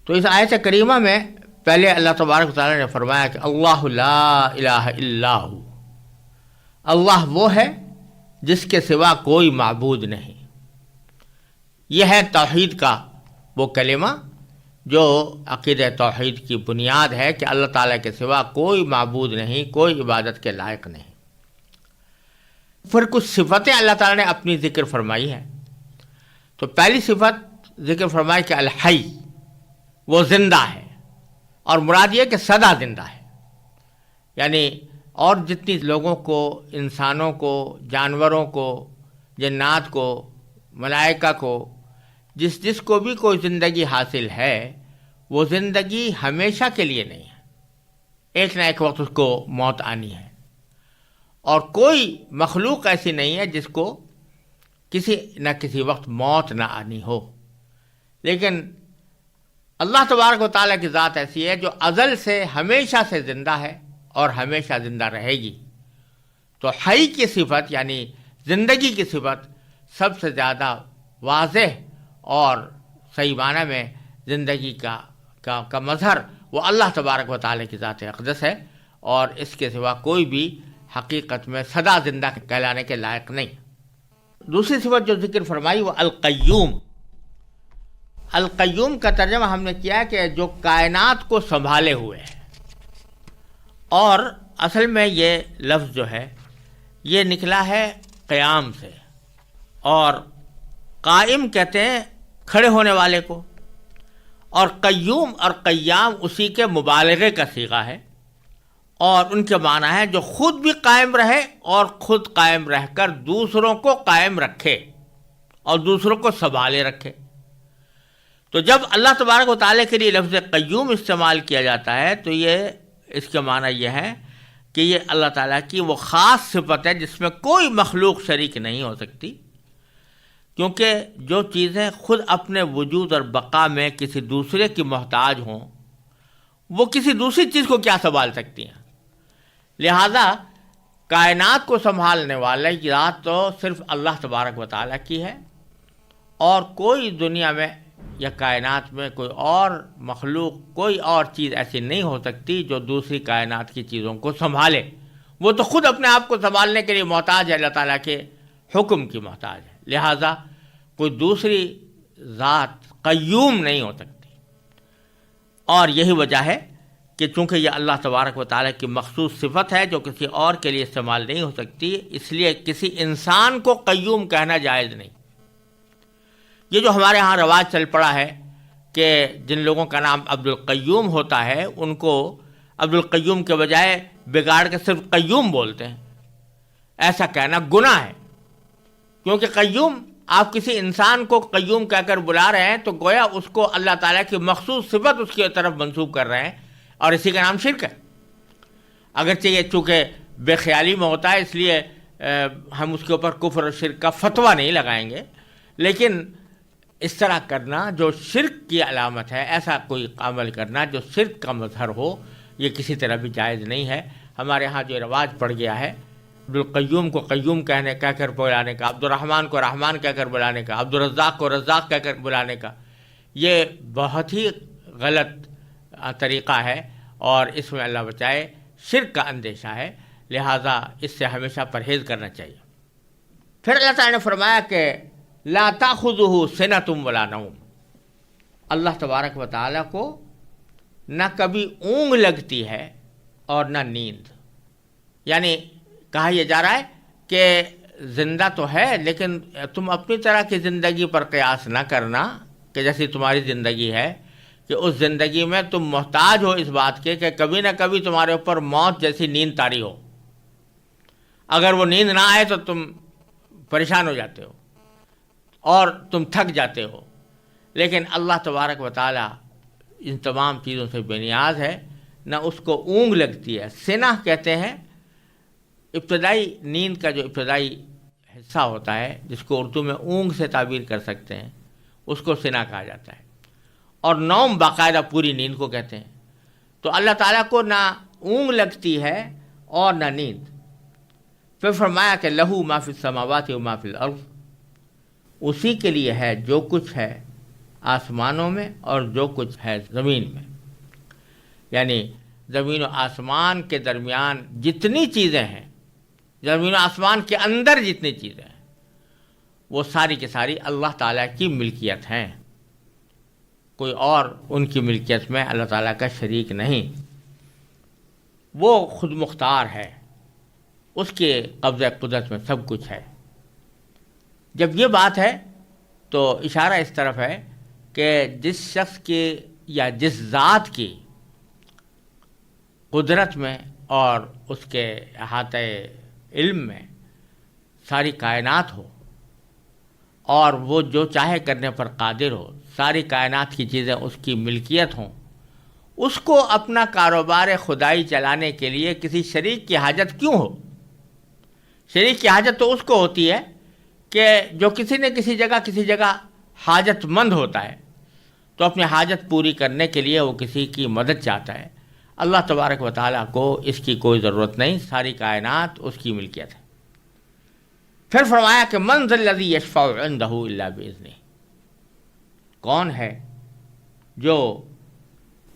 تو اس آیت کریمہ میں پہلے اللہ تبارک و تعالیٰ نے فرمایا کہ اللہ لا الہ الا ہو، اللہ وہ ہے جس کے سوا کوئی معبود نہیں۔ یہ ہے توحید کا وہ کلمہ جو عقیدہ توحید کی بنیاد ہے کہ اللہ تعالیٰ کے سوا کوئی معبود نہیں، کوئی عبادت کے لائق نہیں۔ پھر کچھ صفتیں اللہ تعالیٰ نے اپنی ذکر فرمائی ہے۔ تو پہلی صفت ذکر فرمائی کہ الحی، وہ زندہ ہے، اور مراد یہ کہ سدا زندہ ہے، یعنی اور جتنی لوگوں کو، انسانوں کو، جانوروں کو، جنات کو، ملائکہ کو، جس کو بھی کوئی زندگی حاصل ہے، وہ زندگی ہمیشہ کے لیے نہیں ہے، ایک نہ ایک وقت اس کو موت آنی ہے۔ اور کوئی مخلوق ایسی نہیں ہے جس کو کسی نہ کسی وقت موت نہ آنی ہو، لیکن اللہ تبارک و تعالیٰ کی ذات ایسی ہے جو ازل سے ہمیشہ سے زندہ ہے اور ہمیشہ زندہ رہے گی۔ تو حی کی صفت یعنی زندگی کی صفت سب سے زیادہ واضح اور صحیح معنی میں زندگی کا مظہر وہ اللہ تبارک و تعالیٰ کی ذات اقدس ہے، اور اس کے سوا کوئی بھی حقیقت میں سدا زندہ کہلانے کے لائق نہیں۔ دوسری صفت جو ذکر فرمائی وہ القیوم۔ القیوم کا ترجمہ ہم نے کیا کہ جو کائنات کو سنبھالے ہوئے ہے، اور اصل میں یہ لفظ جو ہے یہ نکلا ہے قیام سے، اور قائم کہتے ہیں کھڑے ہونے والے کو، اور قیوم اور قیام اسی کے مبالغے کا صیغہ ہے، اور ان کے معنی ہے جو خود بھی قائم رہے اور خود قائم رہ کر دوسروں کو قائم رکھے اور دوسروں کو سنبھالے رکھے۔ تو جب اللہ تبارک و تعالیٰ کے لیے لفظ قیوم استعمال کیا جاتا ہے تو یہ اس کے معنی یہ ہے کہ یہ اللہ تعالیٰ کی وہ خاص صفت ہے جس میں کوئی مخلوق شریک نہیں ہو سکتی، کیونکہ جو چیزیں خود اپنے وجود اور بقا میں کسی دوسرے کی محتاج ہوں وہ کسی دوسری چیز کو کیا سنبھال سکتی ہیں۔ لہذا کائنات کو سنبھالنے والا ذات تو صرف اللہ تبارک و تعالیٰ کی ہے، اور کوئی دنیا میں یا کائنات میں کوئی اور مخلوق، کوئی اور چیز ایسی نہیں ہو سکتی جو دوسری کائنات کی چیزوں کو سنبھالے۔ وہ تو خود اپنے آپ کو سنبھالنے کے لیے محتاج ہے، اللہ تعالیٰ کے حکم کی محتاج ہے، لہذا کوئی دوسری ذات قیوم نہیں ہو سکتی۔ اور یہی وجہ ہے کہ چونکہ یہ اللہ تبارک و تعالیٰ کی مخصوص صفت ہے جو کسی اور کے لیے استعمال نہیں ہو سکتی، اس لیے کسی انسان کو قیوم کہنا جائز نہیں۔ یہ جو ہمارے ہاں رواج چل پڑا ہے کہ جن لوگوں کا نام عبد القیوم ہوتا ہے ان کو عبد القیوم کے بجائے بگاڑ کے صرف قیوم بولتے ہیں، ایسا کہنا گناہ ہے، کیونکہ قیوم آپ کسی انسان کو قیوم کہہ کر بلا رہے ہیں تو گویا اس کو اللہ تعالیٰ کی مخصوص صفت اس کی طرف منسوب کر رہے ہیں، اور اسی کا نام شرک ہے۔ اگرچہ یہ چونکہ بے خیالی میں ہوتا ہے اس لیے ہم اس کے اوپر کفر اور شرک کا فتویٰ نہیں لگائیں گے، لیکن اس طرح کرنا جو شرک کی علامت ہے، ایسا کوئی عمل کرنا جو شرک کا مظہر ہو، یہ کسی طرح بھی جائز نہیں ہے۔ ہمارے ہاں جو رواج پڑ گیا ہے عبد القیوم کو قیوم کہہ کر بلانے کا، عبد الرحمن کو رحمان کہہ کر بلانے کا، عبد الرزاق کو رزاق کہہ کر بلانے کا، یہ بہت ہی غلط طریقہ ہے، اور اس میں اللہ بچائے شرک کا اندیشہ ہے، لہذا اس سے ہمیشہ پرہیز کرنا چاہیے۔ پھر اللہ تعالیٰ نے فرمایا کہ لا تأخذہ سنۃ ولا نوم، اللہ تبارک و تعالیٰ کو نہ کبھی اونگ لگتی ہے اور نہ نیند، یعنی کہا یہ جا رہا ہے کہ زندہ تو ہے لیکن تم اپنی طرح کی زندگی پر قیاس نہ کرنا کہ جیسی تمہاری زندگی ہے، کہ اس زندگی میں تم محتاج ہو اس بات کے کہ کبھی نہ کبھی تمہارے اوپر موت جیسی نیند طاری ہو۔ اگر وہ نیند نہ آئے تو تم پریشان ہو جاتے ہو اور تم تھک جاتے ہو، لیکن اللہ تبارک و تعالیٰ ان تمام چیزوں سے بے نیاز ہے، نہ اس کو اونگ لگتی ہے۔ سنہ کہتے ہیں ابتدائی نیند کا جو ابتدائی حصہ ہوتا ہے، جس کو اردو میں اونگ سے تعبیر کر سکتے ہیں، اس کو سنہ کہا جاتا ہے، اور نوم باقاعدہ پوری نیند کو کہتے ہیں۔ تو اللہ تعالیٰ کو نہ اونگ لگتی ہے اور نہ نیند۔ پھر فرمایا کہ لہو ما فی السماوات و ما فی الارض، اسی کے لیے ہے جو کچھ ہے آسمانوں میں اور جو کچھ ہے زمین میں، یعنی زمین و آسمان کے درمیان جتنی چیزیں ہیں، زمین و آسمان کے اندر جتنی چیزیں ہیں، وہ ساری کی ساری اللہ تعالیٰ کی ملکیت ہیں، کوئی اور ان کی ملکیت میں اللہ تعالیٰ کا شریک نہیں، وہ خود مختار ہے، اس کے قبضہ قدرت میں سب کچھ ہے۔ جب یہ بات ہے تو اشارہ اس طرف ہے کہ جس شخص کی یا جس ذات کی قدرت میں اور اس کے احاطہ علم میں ساری کائنات ہو اور وہ جو چاہے کرنے پر قادر ہو، ساری کائنات کی چیزیں اس کی ملکیت ہوں، اس کو اپنا کاروبار خدائی چلانے کے لیے کسی شریک کی حاجت کیوں ہو؟ شریک کی حاجت تو اس کو ہوتی ہے کہ جو کسی نہ کسی جگہ حاجت مند ہوتا ہے، تو اپنی حاجت پوری کرنے کے لیے وہ کسی کی مدد چاہتا ہے۔ اللہ تبارک و تعالیٰ کو اس کی کوئی ضرورت نہیں، ساری کائنات اس کی ملکیت ہے۔ پھر فرمایا کہ من ذا الذی یشفع عندہ الا باذنہ، کون ہے جو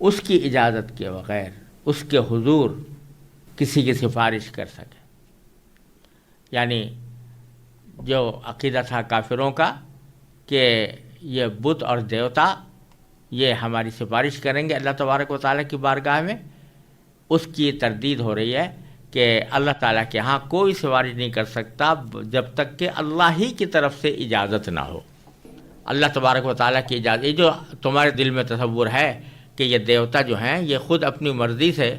اس کی اجازت کے بغیر اس کے حضور کسی کی سفارش کر سکے؟ یعنی جو عقیدہ تھا کافروں کا کہ یہ بت اور دیوتا یہ ہماری سفارش کریں گے اللہ تبارک و تعالیٰ کی بارگاہ میں، اس کی تردید ہو رہی ہے کہ اللہ تعالیٰ کے ہاں کوئی سفارش نہیں کر سکتا جب تک کہ اللہ ہی کی طرف سے اجازت نہ ہو۔ اللہ تبارک و تعالیٰ کی اجازت، یہ جو تمہارے دل میں تصور ہے کہ یہ دیوتا جو ہیں یہ خود اپنی مرضی سے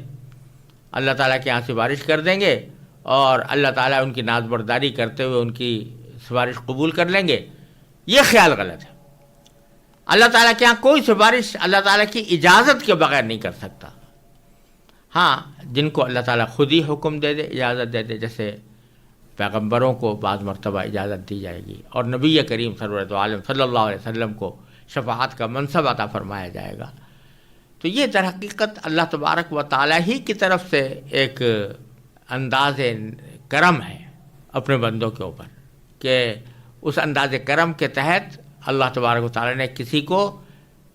اللہ تعالیٰ کے ہاں سفارش کر دیں گے اور اللہ تعالیٰ ان کی ناز برداری کرتے ہوئے ان کی سفارش قبول کر لیں گے، یہ خیال غلط ہے۔ اللہ تعالیٰ کے ہاں کوئی سفارش اللہ تعالیٰ کی اجازت کے بغیر نہیں کر سکتا۔ ہاں، جن کو اللہ تعالیٰ خود ہی حکم دے دے، اجازت دے دے، جیسے پیغمبروں کو بعض مرتبہ اجازت دی جائے گی اور نبی کریم سرورت عالم صلی اللہ علیہ وسلم کو شفاعت کا منصب عطا فرمایا جائے گا۔ تو یہ در حقیقت اللہ تبارک و تعالیٰ ہی کی طرف سے ایک انداز کرم ہے اپنے بندوں کے اوپر، کہ اس انداز کرم کے تحت اللہ تبارک و تعالیٰ نے کسی کو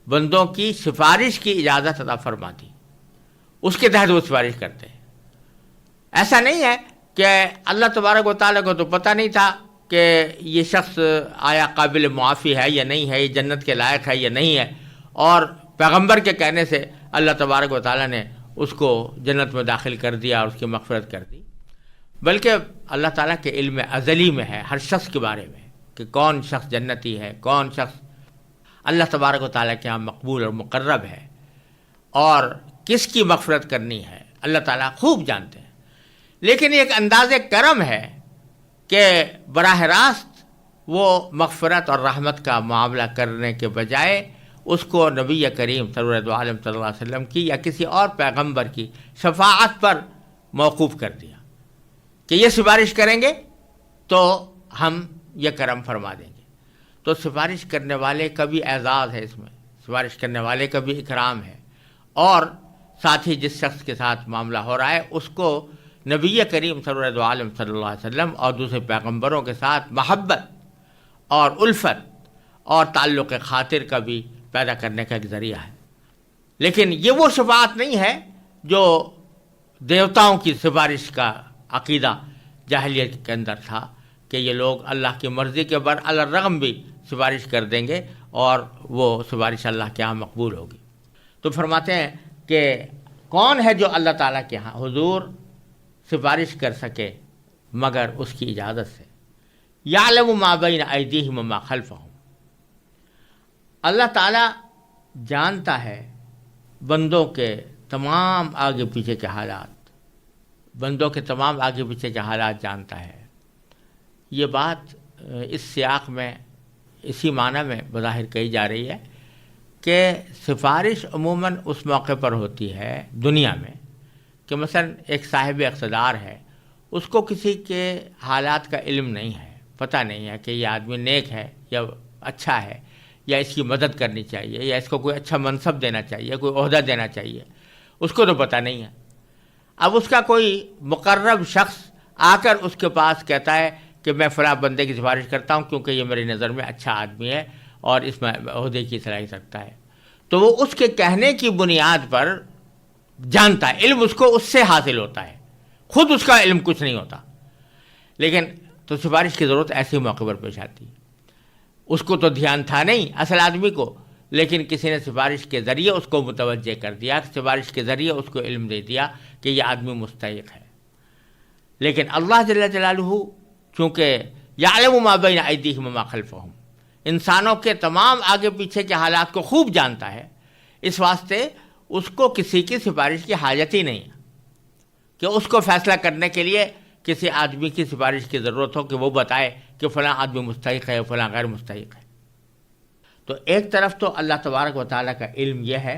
بندوں کی سفارش کی اجازت عطا فرما دی، اس کے تحت وہ سفارش کرتے ہیں۔ ایسا نہیں ہے کہ اللہ تبارک و تعالیٰ کو تو پتہ نہیں تھا کہ یہ شخص آیا قابل معافی ہے یا نہیں ہے، یہ جنت کے لائق ہے یا نہیں ہے، اور پیغمبر کے کہنے سے اللہ تبارک و تعالیٰ نے اس کو جنت میں داخل کر دیا اور اس کی مغفرت کر دی، بلکہ اللہ تعالیٰ کے علم ازلی میں ہے ہر شخص کے بارے میں کہ کون شخص جنتی ہے، کون شخص اللہ تبارک و تعالیٰ کے ہاں مقبول اور مقرب ہے، اور کس کی مغفرت کرنی ہے اللہ تعالیٰ خوب جانتے ہیں۔ لیکن ایک انداز کرم ہے کہ براہ راست وہ مغفرت اور رحمت کا معاملہ کرنے کے بجائے اس کو نبی کریم سرورت عالم صلی اللہ علیہ وسلم کی یا کسی اور پیغمبر کی شفاعت پر موقوف کر دیا کہ یہ سفارش کریں گے تو ہم یہ کرم فرما دیں گے۔ تو سفارش کرنے والے کا بھی اعزاز ہے، اس میں سفارش کرنے والے کا بھی اکرام ہے، اور ساتھ ہی جس شخص کے ساتھ معاملہ ہو رہا ہے اس کو نبی کریم سرورت عالم صلی اللہ علیہ وسلم اور دوسرے پیغمبروں کے ساتھ محبت اور الفت اور تعلق خاطر کا بھی پیدا کرنے کا ایک ذریعہ ہے۔ لیکن یہ وہ شفاعت نہیں ہے جو دیوتاؤں کی سفارش کا عقیدہ جاہلیت کے اندر تھا کہ یہ لوگ اللہ کی مرضی کے بر الرغم بھی سفارش کر دیں گے اور وہ سفارش اللہ کے ہاں مقبول ہوگی۔ تو فرماتے ہیں کہ کون ہے جو اللہ تعالیٰ کے ہاں حضور سفارش کر سکے مگر اس کی اجازت سے۔ یعلم ما بین ایدیہم وما خلفہم، اللہ تعالیٰ جانتا ہے بندوں کے تمام آگے پیچھے کے حالات، بندوں کے تمام آگے پیچھے کے حالات جانتا ہے۔ یہ بات اس سیاق میں اسی معنی میں بظاہر کہی جا رہی ہے کہ سفارش عموماً اس موقع پر ہوتی ہے دنیا میں کہ مثلا ایک صاحب اقتدار ہے، اس کو کسی کے حالات کا علم نہیں ہے، پتہ نہیں ہے کہ یہ آدمی نیک ہے یا اچھا ہے یا اس کی مدد کرنی چاہیے یا اس کو کوئی اچھا منصب دینا چاہیے، کوئی عہدہ دینا چاہیے، اس کو تو پتہ نہیں ہے۔ اب اس کا کوئی مقرب شخص آ کر اس کے پاس کہتا ہے کہ میں فلاں بندے کی سفارش کرتا ہوں کیونکہ یہ میری نظر میں اچھا آدمی ہے اور اس میں عہدے کی صلاحیت رکھتا ہے، تو وہ اس کے کہنے کی بنیاد پر جانتا ہے، علم اس کو اس سے حاصل ہوتا ہے، خود اس کا علم کچھ نہیں ہوتا. لیکن تو سفارش کی ضرورت ایسے موقع پر پیش آتی ہے. اس کو تو دھیان تھا نہیں اصل آدمی کو، لیکن کسی نے سفارش کے ذریعے اس کو متوجہ کر دیا، سفارش کے ذریعے اس کو علم دے دیا کہ یہ آدمی مستحق ہے. لیکن اللہ جل جلالہ چونکہ یعلم ما بین ایدیہم وما خلفہم، انسانوں کے تمام آگے پیچھے کے حالات کو خوب جانتا ہے، اس واسطے اس کو کسی کی سفارش کی حاجت ہی نہیں ہے کہ اس کو فیصلہ کرنے کے لیے کسی آدمی کی سفارش کی ضرورت ہو کہ وہ بتائے کہ فلاں آدمی مستحق ہے فلاں غیر مستحق ہے. تو ایک طرف تو اللہ تبارک و تعالیٰ کا علم یہ ہے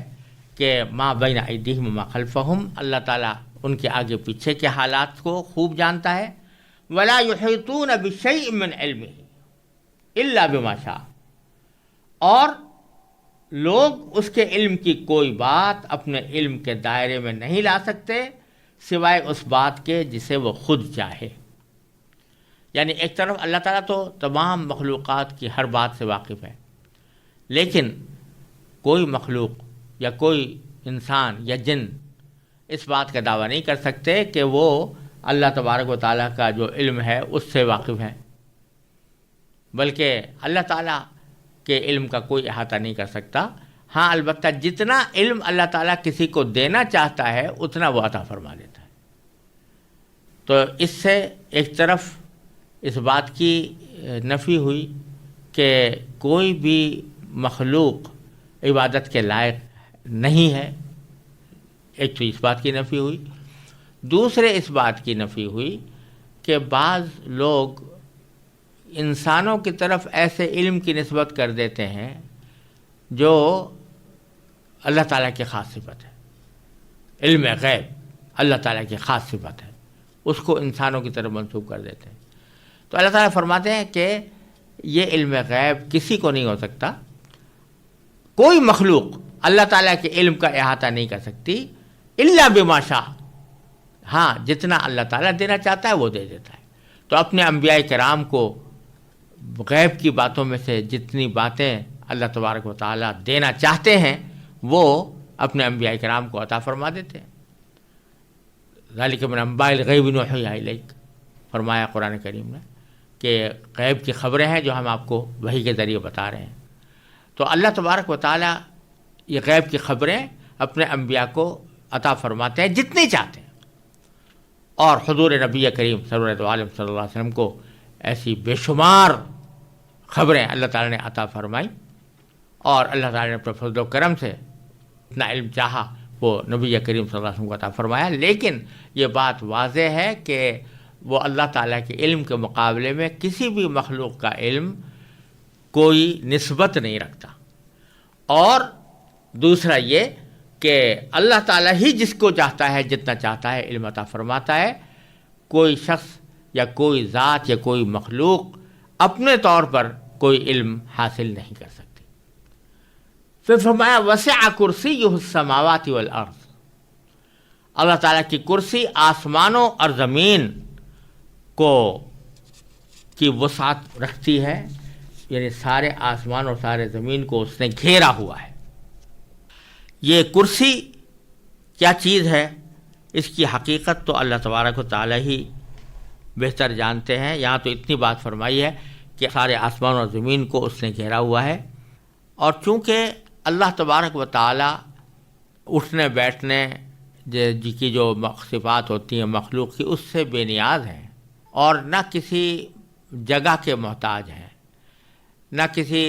کہ ما بین ایدیہم وما خلفہم، اللہ تعالیٰ ان کے آگے پیچھے کے حالات کو خوب جانتا ہے. ولا یحیطون بشیء من علمہ الا بما شاء، اور لوگ اس کے علم کی کوئی بات اپنے علم کے دائرے میں نہیں لا سکتے سوائے اس بات کے جسے وہ خود چاہے. یعنی ایک طرف اللہ تعالیٰ تو تمام مخلوقات کی ہر بات سے واقف ہے، لیکن کوئی مخلوق یا کوئی انسان یا جن اس بات کا دعویٰ نہیں کر سکتے کہ وہ اللہ تبارک و تعالیٰ کا جو علم ہے اس سے واقف ہیں، بلکہ اللہ تعالیٰ کے علم کا کوئی احاطہ نہیں کر سکتا. ہاں البتہ جتنا علم اللہ تعالیٰ کسی کو دینا چاہتا ہے اتنا وہ عطا فرما دیتا ہے. تو اس سے ایک طرف اس بات کی نفی ہوئی کہ کوئی بھی مخلوق عبادت کے لائق نہیں ہے، ایک تو اس بات کی نفی ہوئی. دوسرے اس بات کی نفی ہوئی کہ بعض لوگ انسانوں کی طرف ایسے علم کی نسبت کر دیتے ہیں جو اللہ تعالیٰ کی خاص صفت ہے. علم غیب اللہ تعالیٰ کی خاص صفت ہے، اس کو انسانوں کی طرف منسوب کر دیتے ہیں. تو اللہ تعالیٰ فرماتے ہیں کہ یہ علم غیب کسی کو نہیں ہو سکتا، کوئی مخلوق اللہ تعالیٰ کے علم کا احاطہ نہیں کر سکتی الا بما شاء. ہاں جتنا اللہ تعالیٰ دینا چاہتا ہے وہ دے دیتا ہے. تو اپنے انبیاء کرام کو غیب کی باتوں میں سے جتنی باتیں اللہ تبارک و تعالیٰ دینا چاہتے ہیں وہ اپنے انبیاء کرام کو عطا فرما دیتے ہیں. ذالک من انباء الغیب نوحیہ الیک، فرمایا قرآن کریم نے کہ غیب کی خبریں ہیں جو ہم آپ کو وحی کے ذریعے بتا رہے ہیں. تو اللہ تبارک و تعالیٰ یہ غیب کی خبریں اپنے انبیاء کو عطا فرماتے ہیں جتنی چاہتے ہیں. اور حضور نبی کریم سرورت عالم صلی اللہ علیہ وسلم کو ایسی بے شمار خبریں اللہ تعالیٰ نے عطا فرمائی، اور اللہ تعالیٰ نے اپنے فضل و کرم سے اتنا علم چاہا وہ نبی کریم صلی اللہ علیہ وسلم کو عطا فرمایا. لیکن یہ بات واضح ہے کہ وہ اللہ تعالیٰ کے علم کے مقابلے میں کسی بھی مخلوق کا علم کوئی نسبت نہیں رکھتا. اور دوسرا یہ کہ اللہ تعالیٰ ہی جس کو چاہتا ہے جتنا چاہتا ہے علم عطا فرماتا ہے. کوئی شخص یا کوئی ذات یا کوئی مخلوق اپنے طور پر کوئی علم حاصل نہیں کر سکتی. پھر فرمایا وسع کرسیہ السماوات والارض، اللہ تعالیٰ کی کرسی آسمانوں اور زمین کو کی وسعت رکھتی ہے، یعنی سارے آسمان اور سارے زمین کو اس نے گھیرا ہوا ہے. یہ کرسی کیا چیز ہے اس کی حقیقت تو اللہ تبارک و تعالیٰ ہی بہتر جانتے ہیں. یہاں تو اتنی بات فرمائی ہے کہ سارے آسمان اور زمین کو اس نے گھیرا ہوا ہے. اور چونکہ اللہ تبارک و تعالیٰ اٹھنے بیٹھنے کی جو صفات ہوتی ہیں مخلوق کی اس سے بے نیاز ہیں، اور نہ کسی جگہ کے محتاج ہیں، نہ کسی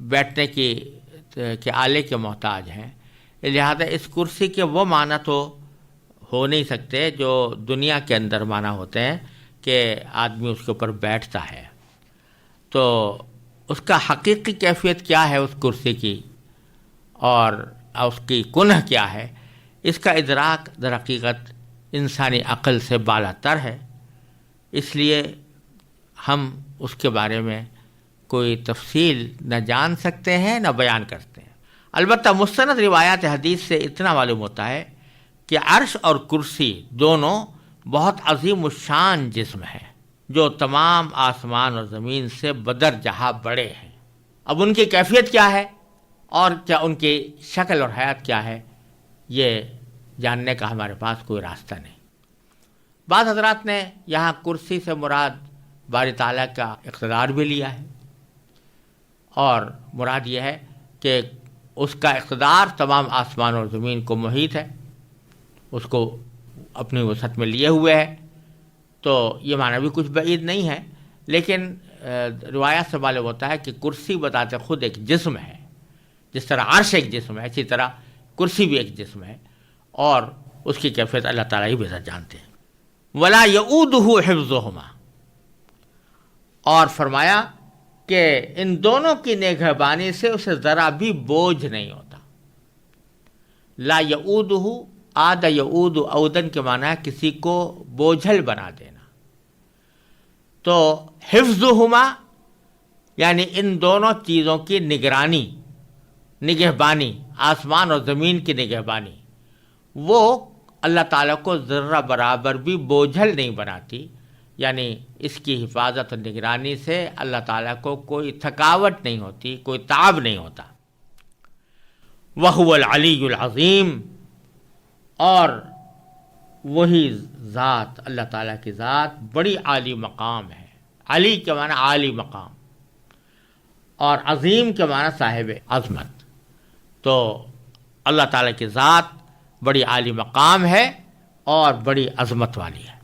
بیٹھنے کے آلے کے محتاج ہیں. لہذا اس کرسی کے وہ معنی تو ہو نہیں سکتے جو دنیا کے اندر معنی ہوتے ہیں کہ آدمی اس کے اوپر بیٹھتا ہے. تو اس کا حقیقی کیفیت کیا ہے اس کرسی کی اور اس کی کنہ کیا ہے، اس کا ادراک در حقیقت انسانی عقل سے بالا تر ہے. اس لیے ہم اس کے بارے میں کوئی تفصیل نہ جان سکتے ہیں نہ بیان کرتے ہیں. البتہ مستند روایات حدیث سے اتنا معلوم ہوتا ہے کہ عرش اور کرسی دونوں بہت عظیم الشان جسم ہیں جو تمام آسمان اور زمین سے بدرجہ بڑے ہیں. اب ان کی کیفیت کیا ہے اور کیا ان کی شکل اور حیات کیا ہے، یہ جاننے کا ہمارے پاس کوئی راستہ نہیں۔ بعض حضرات نے یہاں کرسی سے مراد باری تعالیٰ کا اقتدار بھی لیا ہے، اور مراد یہ ہے کہ اس کا اقتدار تمام آسمان اور زمین کو محیط ہے، اس کو اپنی وسعت میں لیے ہوئے ہے، تو یہ معنی بھی کچھ بعید نہیں ہے۔ لیکن روایات سے معلوم ہوتا ہے کہ کرسی بذات خود ایک جسم ہے، جس طرح عرش ایک جسم ہے اسی طرح کرسی بھی ایک جسم ہے، اور اس کی کیفیت اللہ تعالیٰ ہی بہتر جانتے ہیں۔ وَلَا يَؤُودُهُ حِفْظُهُمَا، اور فرمایا کہ ان دونوں کی نگہبانی سے اسے ذرا بھی بوجھ نہیں ہوتا۔ لا یعودہ، عاد یعود، عودن کے معنی ہے کسی کو بوجھل بنا دینا، تو حفظہما یعنی ان دونوں چیزوں کی نگرانی، نگہبانی، آسمان اور زمین کی نگہبانی، وہ اللہ تعالیٰ کو ذرہ برابر بھی بوجھل نہیں بناتی، یعنی اس کی حفاظت اور نگرانی سے اللہ تعالیٰ کو کوئی تھکاوٹ نہیں ہوتی، کوئی تعب نہیں ہوتا۔ وَهُوَ الْعَلِيُّ الْعَظِيمُ، اور وہی ذات، اللہ تعالیٰ کی ذات بڑی عالی مقام ہے۔ علی کے معنی عالی مقام، اور عظیم کے معنی صاحب عظمت، تو اللہ تعالیٰ کی ذات بڑی عالی مقام ہے اور بڑی عظمت والی ہے۔